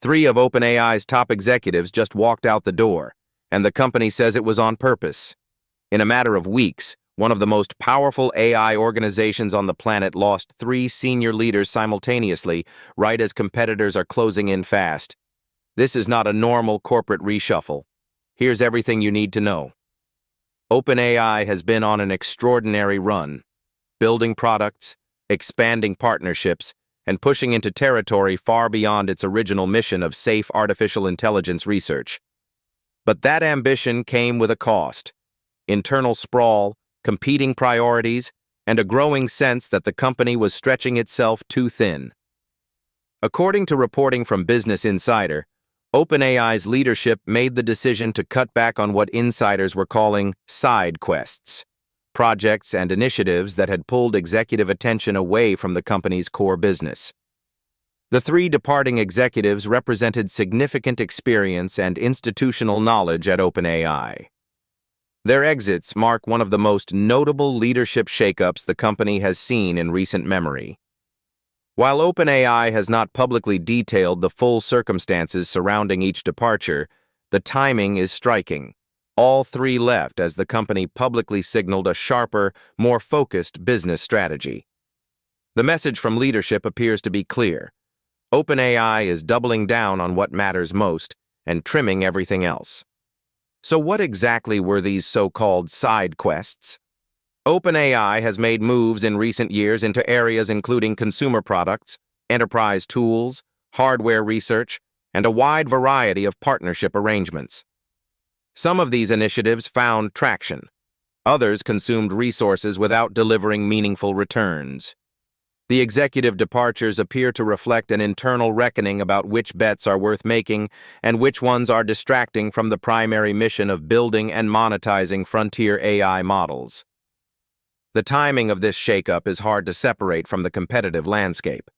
Three of OpenAI's top executives just walked out the door, and the company says it was on purpose. In a matter of weeks, one of the most powerful AI organizations on the planet lost three senior leaders simultaneously, right as competitors are closing in fast. This is not a normal corporate reshuffle. Here's everything you need to know. OpenAI has been on an extraordinary run, building products, expanding partnerships, and pushing into territory far beyond its original mission of safe artificial intelligence research. But that ambition came with a cost: internal sprawl, competing priorities, and a growing sense that the company was stretching itself too thin. According to reporting from Business Insider, OpenAI's leadership made the decision to cut back on what insiders were calling side quests, projects and initiatives that had pulled executive attention away from the company's core business. The three departing executives represented significant experience and institutional knowledge at OpenAI. Their exits mark one of the most notable leadership shakeups the company has seen in recent memory. While OpenAI has not publicly detailed the full circumstances surrounding each departure, the timing is striking. All three left as the company publicly signaled a sharper, more focused business strategy. The message from leadership appears to be clear. OpenAI is doubling down on what matters most and trimming everything else. So what exactly were these so-called side quests? OpenAI has made moves in recent years into areas including consumer products, enterprise tools, hardware research, and a wide variety of partnership arrangements. Some of these initiatives found traction. Others consumed resources without delivering meaningful returns. The executive departures appear to reflect an internal reckoning about which bets are worth making and which ones are distracting from the primary mission of building and monetizing frontier AI models. The timing of this shakeup is hard to separate from the competitive landscape.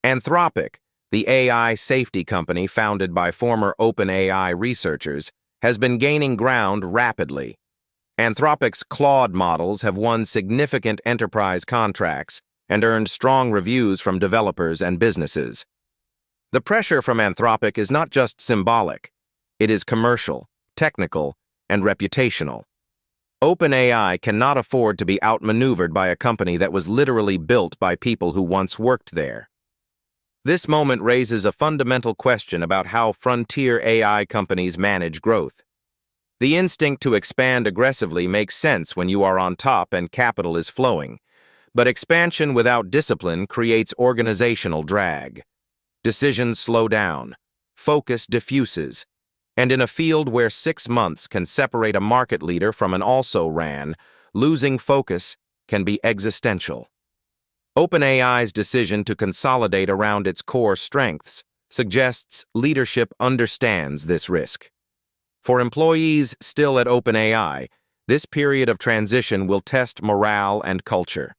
Anthropic, the AI safety company founded by former OpenAI researchers, has been gaining ground rapidly. Anthropic's Claude models have won significant enterprise contracts and earned strong reviews from developers and businesses. The pressure from Anthropic is not just symbolic. It is commercial, technical, and reputational. OpenAI cannot afford to be outmaneuvered by a company that was literally built by people who once worked there. This moment raises a fundamental question about how frontier AI companies manage growth. The instinct to expand aggressively makes sense when you are on top and capital is flowing, but expansion without discipline creates organizational drag. Decisions slow down, focus diffuses, and in a field where 6 months can separate a market leader from an also-ran, losing focus can be existential. OpenAI's decision to consolidate around its core strengths suggests leadership understands this risk. For employees still at OpenAI, this period of transition will test morale and culture.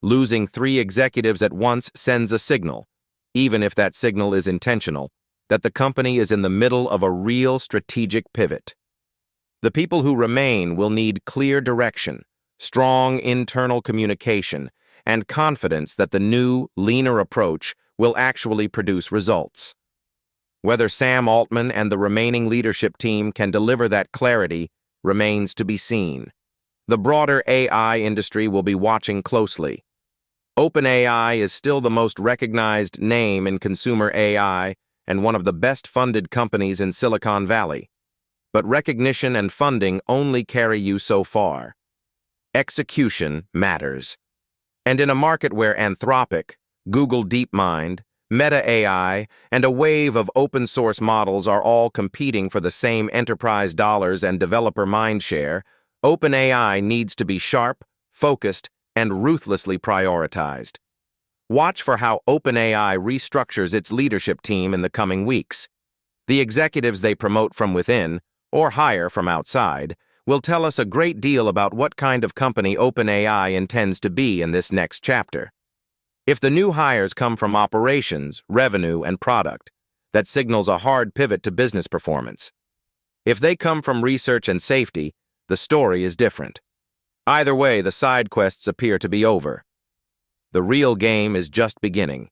Losing 3 executives at once sends a signal, even if that signal is intentional, that the company is in the middle of a real strategic pivot. The people who remain will need clear direction, strong internal communication, and confidence that the new, leaner approach will actually produce results. Whether Sam Altman and the remaining leadership team can deliver that clarity remains to be seen. The broader AI industry will be watching closely. OpenAI is still the most recognized name in consumer AI and one of the best-funded companies in Silicon Valley. But recognition and funding only carry you so far. Execution matters. And in a market where Anthropic, Google DeepMind, Meta AI, and a wave of open-source models are all competing for the same enterprise dollars and developer mindshare, OpenAI needs to be sharp, focused, and ruthlessly prioritized. Watch for how OpenAI restructures its leadership team in the coming weeks. The executives they promote from within, or hire from outside, will tell us a great deal about what kind of company OpenAI intends to be in this next chapter. If the new hires come from operations, revenue, and product, that signals a hard pivot to business performance. If they come from research and safety, the story is different. Either way, the side quests appear to be over. The real game is just beginning.